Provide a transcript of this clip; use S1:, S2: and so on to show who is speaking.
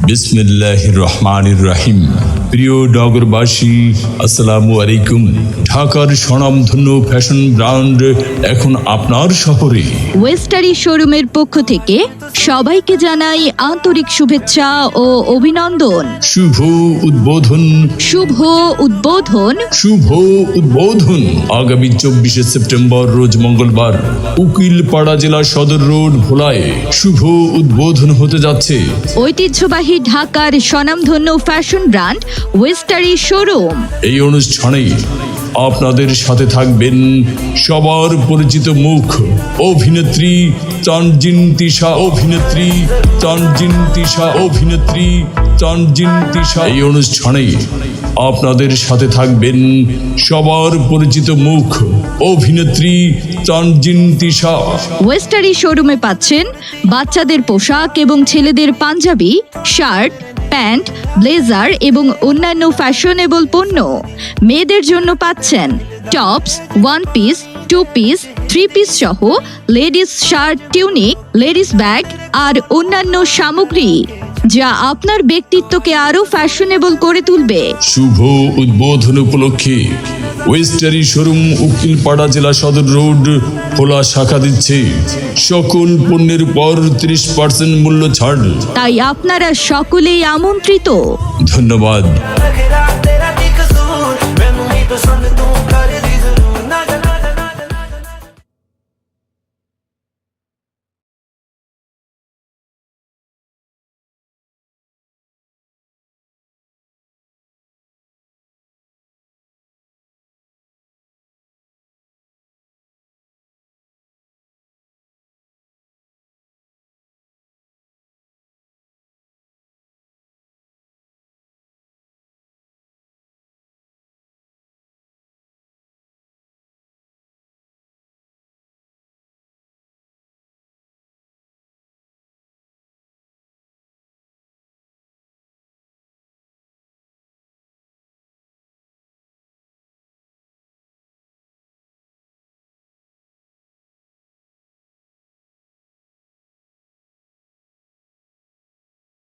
S1: বিসমিল্লাহির রহমানির রহিম। প্রিয় নগরবাসী, আসসালামু আলাইকুম। ঢাকার স্বনামধন্য ফ্যাশন ব্র্যান্ড এখন আপনার শহরে।
S2: ওয়েস্টারি শোরুমের পক্ষ থেকে সবাইকে জানাই আন্তরিক শুভেচ্ছা ও অভিনন্দন।
S1: শুভ উদ্বোধন,
S2: শুভ উদ্বোধন,
S1: শুভ উদ্বোধন। আগামী 24শে সেপ্টেম্বর রোজ মঙ্গলবার উকিলপাড়া জেলা সদর রোড ভোলায় শুভ উদ্বোধন হতে যাচ্ছে
S2: ঐতিহ্যবাহী ঢাকার স্বনামধন্য ফ্যাশন ব্র্যান্ড ওয়েস্টারি শোরুম।
S1: এই অনুষ্ঠানে আপনাদের সাথে থাকবেন সবার পরিচিত মুখ অভিনেত্রী তানজিন তিশা, অভিনেত্রী তানজিন তিশা, অভিনেত্রী তানজিন তিশা। এই অনুষ্ঠানে আপনাদের সাথে থাকবেন সবার পরিচিত মুখ অভিনেত্রী তানজিন তিশা।
S2: ওয়েস্টারি শোরুমে পাচ্ছেন বাচ্চাদের পোশাক এবং ছেলেদের পাঞ্জাবি, শার্ট, প্যান্ট, ব্লেজার এবং অন্যান্য ফ্যাশনেবল পণ্য। মেয়েদের জন্য পাচ্ছেন tops, one piece, two piece, three piece সহ ladies shirt, tunic, ladies bag আর অন্যান্য সামগ্রী, যা আপনার ব্যক্তিত্বকে আরো ফ্যাশনেবল করে তুলবে।
S1: শুভ উদ্বোধন উপলক্ষে ওয়েস্টারি শোরুম উকিলপাড়া জেলা সদর রোড খোলা শাখা দিচ্ছে সকল পণ্যের উপর 30% মূল্য ছাড়।
S2: তাই আপনারা সকলেই আমন্ত্রিত।
S1: ধন্যবাদ।